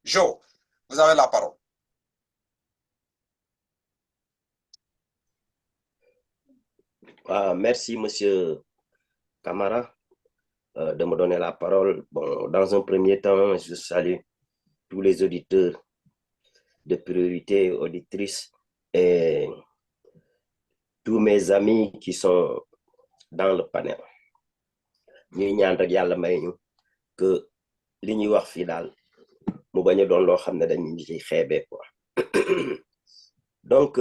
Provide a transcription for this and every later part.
Jo, vous avez la parole. Merci, Monsieur Camara, de me donner la parole. Bon, dans un premier temps, je salue tous les auditeurs de priorité, auditrices et tous mes amis qui sont dans le panel. ñuy ñaan rek yàlla may ñu que li ñuy wax fii daal mu bañ a doon loo xam ne dañu ci xeebee quoi. Donc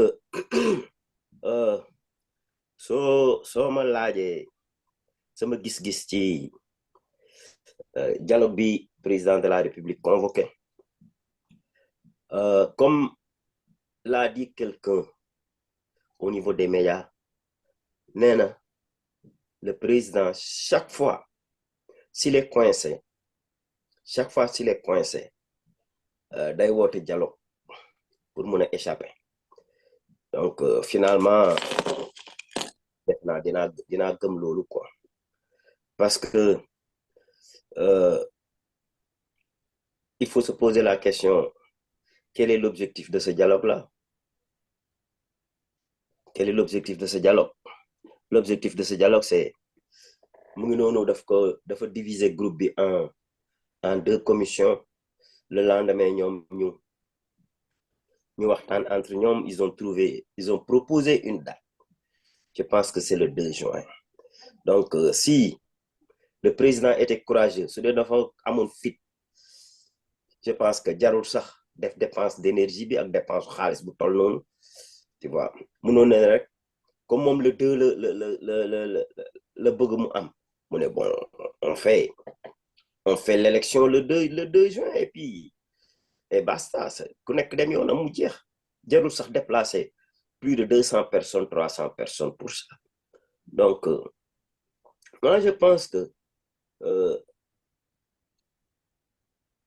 soo ma laajee sama gis-gis ci dialogue bi président de la République convoqué, comme l'a dit quelqu'un au niveau des médias, nee na le président chaque fois s'il est coincé day woote dialogue pour mun a échapper. Donc finalement def naa dinaa gëm loolu quoi, parce que il faut se poser la question, quel est l'objectif de ce dialogue-là? Quel est l'objectif de ce dialogue? L'objectif de ce dialogue, c'est mu ngi noonu dafa diviser groupe bi en deux commissions. Le lendemain ñu waxtaan entre ñoom, ils ont proposé une date. Je pense que c'est le 2 juin. Donc si le président était courageux, su dee dafa amoon fit, je pense que jarul sax def dépense d'énergie bi ak dépense xaalis bu toll noonu, tu vois. Mënoon na rek comme moom le 2 le bëgg mu am, mu ne bon, on fait l'élection le 2 juin et puis et basta, ku nekk dem yoonam mu jeex, jarul sax déplacer plus de 200 personnes, 300 personnes pour ça. Donc moi je pense que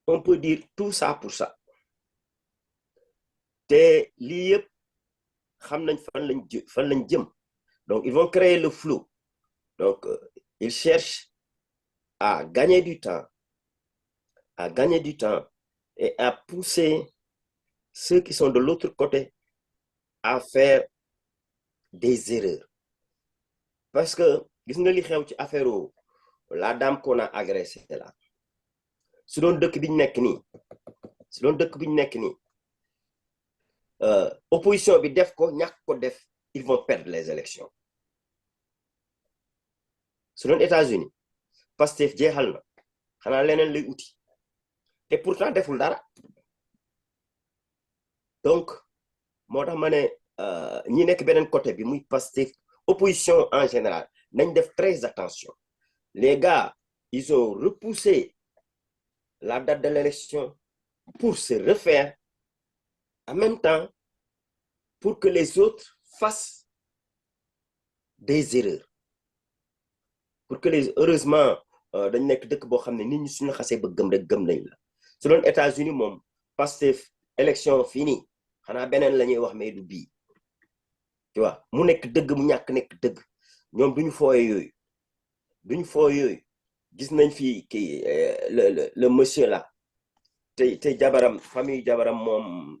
on peut dire tout ça pour ça. Te lii yëpp xam nañ fan lañ jëm. Donc ils vont créer le flou. Donc ils cherchent à gagner du temps et à pousser ceux qui sont de l'autre côté à faire des erreurs. Parce que gis nga li xew ci affaire la dame qu'on a agressée là, su doon dëkk bi ñu nekk nii opposition bi def ko ñàkk ko def, ils vont perdre les élections. Su doon États-Unis Pastef jeexal na, xanaa leneen lay uti, te pourtant deful dara. Donc moo tax ma ne ñi nekk beneen côté bi muy Pastef, opposition en général, nañ def très attention. Les gars, ils ont repoussé la date de l'élection pour se refaire en même temps, pour que les autres fassent des erreurs. Heureusement dañ nekk dëkk boo xam ne nit ñi suñu xasee ba gëm rek gëm nañ la. Su doon États-Unis moom Pastef élection fini, xanaa beneen la ñuy wax mais du bii, tu vois, mu nekk dëgg mu ñàkk nekk dëgg, ñoom duñu fooye yooyu. Gis nañ fi kii le monsieur là, te jabaram, famille jabaram moom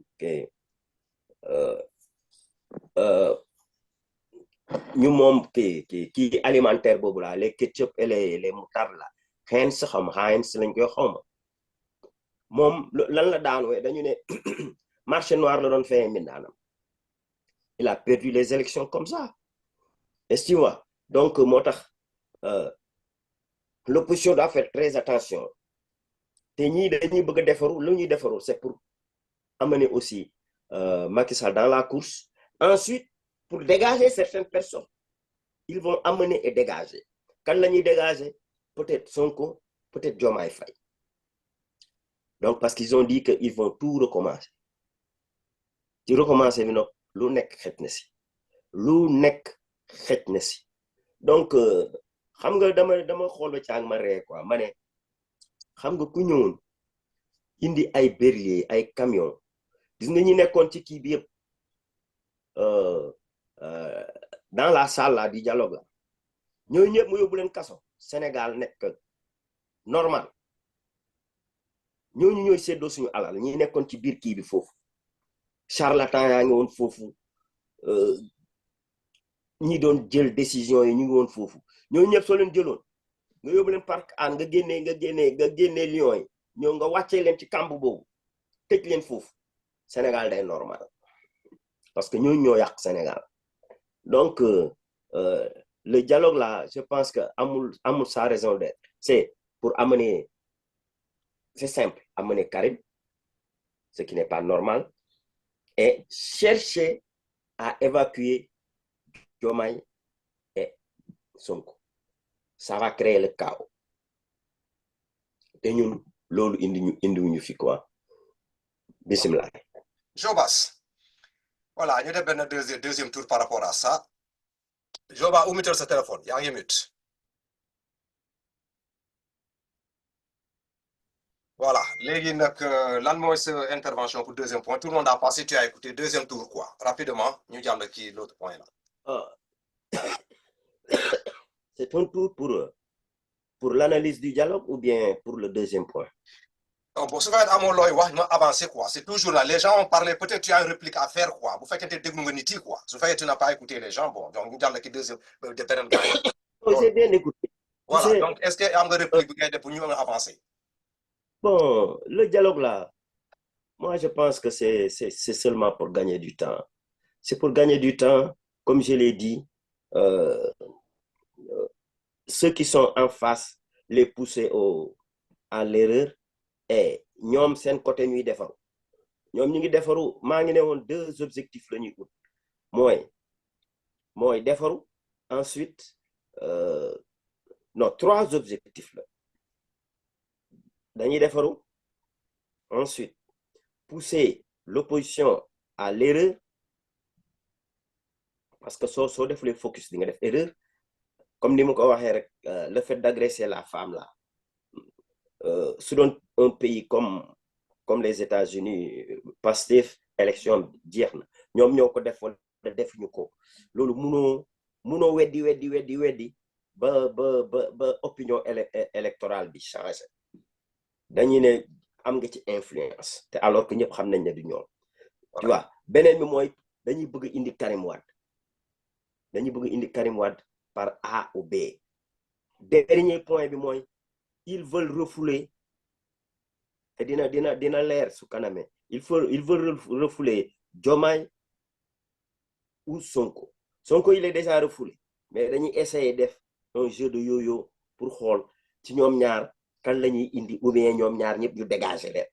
ñu moom kii alimentaire boobu là, les ketchup et les moutardes là, Heinz lañ koy xawma, moom lan la daanwee dañu ne marché noir la doon fayee mbindaanam. Il a perdu les élections comme ça. Est-ce que tu vois? Donc moo tax l'opposition doit faire très attention. te ñii dañuy bëgg a defaru, lu ñuy defaru c'est pour amener aussi Macky Sall dans la course. Ensuite, pour dégager certaines personnes, ils vont amener et dégager. Kan la ñuy dégager? Peut-être Sonko, peut-être Diomaye Faye. Donc parce qu'ils ont dit qu'ils vont tout recommencer. ci recommencer bi nag lu nekk xëj na si. Donc xam nga dama xool ba caag ma ree quoi, ma ne xam nga ku ñëwoon indi ay berlier, ay camion, gis nga ñi nekkoon ci kii bi yëpp dans la salle là di dialogue la, ñooñu ñëpp mu yóbbu leen kaso, Sénégal nekk normal. ñooñu ñooy séddoo suñu alal ñi nekkoon ci biir kii bi foofu charlatan yaa ngi woon foofu ñi doon jël décision yi ñu ngi woon foofu ñooñu ñëpp soo leen jëloon nga yóbbu leen parc an nga génnee lion yi ñëw nga wàccee leen ci kamb boobu tëj leen foofu Sénégal day normal parce que ñooñu ñoo yàq Sénégal donc le dialogue là je pense que amul sa raison d'être c'est pour amener c'est simple amener Karim ce qui n'est pas normal et chercher à évacuer Diomaye et Sonko ça va créer le chaos te ñun loolu indiwuñu fi quoi bismillah. Jobas voilà ñu def benn deuxième tour par rapport à ça Joba umital sa téléphone yaa ngi mute voilà léegi nag lan mooy sa intervention pour deuxième point tout le monde a passé tu as écouté deuxième tour quoi rapidement ñu jàll ci l'autre point là. C'est un tour pour l'analyse du dialogue ou bien pour le deuxième point? Bon, su fekkee amoo looy wax ma avancer quoi c'est toujours là les gens ont parlé peut-être tu as une réplique à faire quoi bu fekkente déglu nga nit yi quoi su fekkee tu n'as pas écouté les gens bon donc ñu jàll ci deuxième de beneen gars yi. J'ai bien écouté. Voilà donc est-ce que am nga réplique bi ngay def pour ñu mën a avancer? Bon, le dialogue là, moi je pense que c'est seulement pour gagner du temps. C'est pour gagner du temps, comme je l'ai dit, ceux qui sont en face, les pousser à l'erreur et ñoom seen côté ñuy defaru ñoom ñu ngi defaru maa ngi ne woon deux objectifs la ñuy ut mooy defaru ensuite non trois objectifs la dañuy defaru ensuite pousser l'opposition à l'erreur parce que soo defulee focus di nga def erreur comme ni mu ko waxee rek le fait d'agresser la femme là su doon un pays comme les États-Unis Pastef élection jeex na ñoom ñoo ko defoon defuñu ko loolu munoo weddi ba opinion électorale bi changé dañuy ne am nga ci influence te alors que ñëpp xam nañ ne du ñoom tu vois beneen bi mooy dañuy bëgg indi Karim Wade par A ou B dernier point bi mooy ils veulent refouler te dina leer su kaname ils veulent refouler Diomaye ou Sonko il est déjà refoulé mais dañuy essayer def un jeu de yo-yo pour xool ci ñoom ñaar kan la ñuy indi ou bien ñoom ñaar ñëpp ñu dégager leen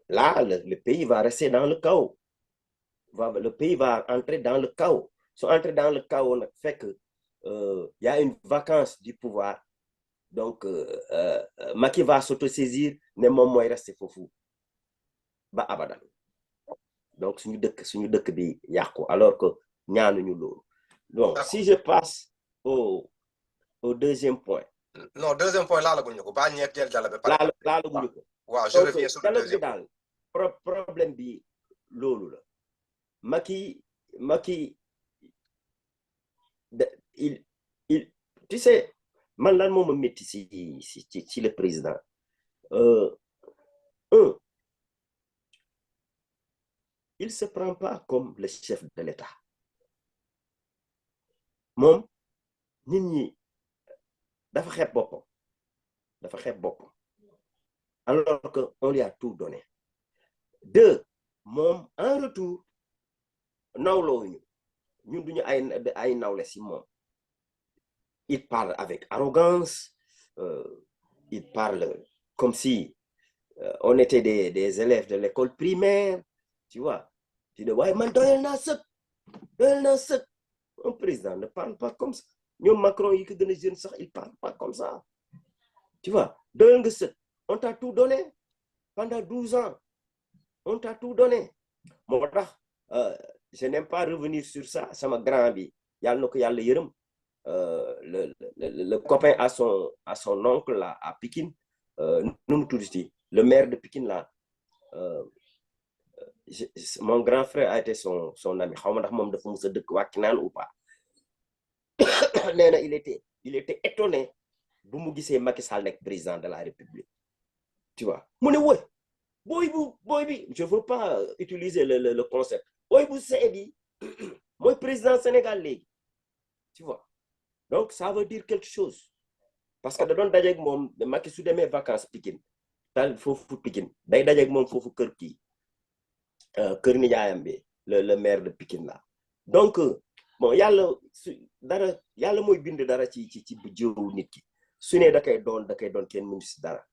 là le pays va rester dans le chaos le pays va entrer dans le chaos su entrer dans le chaos nag fekk y a une vacance du pouvoir donc Macky va s'autosaisir ne moom mooy rester foofu ba abadan donc suñu dëkk bi yàqu alors que ñaanuñu loolu donc si je passe au deuxième point. Non deuxième point laa la guñu ko ba ñetteel jàll ba pare laa la guñu ko waaw je reviens sur le deuxième point daal problème bi loolu la Macky il tu sais man lan moo ma métti ci le président il se prend pas comme le chef de l'État moom nit ñi dafa xeeb boppam alors que on lui a tout donné deux moom en retour nawlooñu ñun duñu ay nawle si moom il parle avec arrogance il parle comme si on était des élèves de l'école primaire tu vois tu dis waaye man doyal naa sëkk un président ne parle pas comme ça ñoom Macron yi ko gën a jeune sax il parle pas comme ça tu vois doyal nga sëkk on t'a tout donné pendant 12 ans on t'a tout donné moo tax je n'aime pas revenir sur ça sama grand bi yàlla na ko yàlla yërëm le copain à son oncle là à Pikine nu mu tudd le maire de Pikine là mon grand frère a été son ami xaw ma ndax moom dafa mës a dëkk Wakinaan ou pas nee na il était étonné bu mu gisee Macky Sall nekk président de la République tu vois mu ne woy boy bi je veux pas utiliser le concept boy bu see bi mooy président Sénégal léegi tu vois donc ça veut dire quelque chose parce que da doon dajeeg moom Macky su demee vacances Pikine daal foofu Pikine day dajeeg moom foofu kër kii kër nijaayam bi le maire de Pikine là donc bon yàlla dara yàlla mooy bind dara ci bu jiwu nit ki su ne da koy doon kenn mënu si dara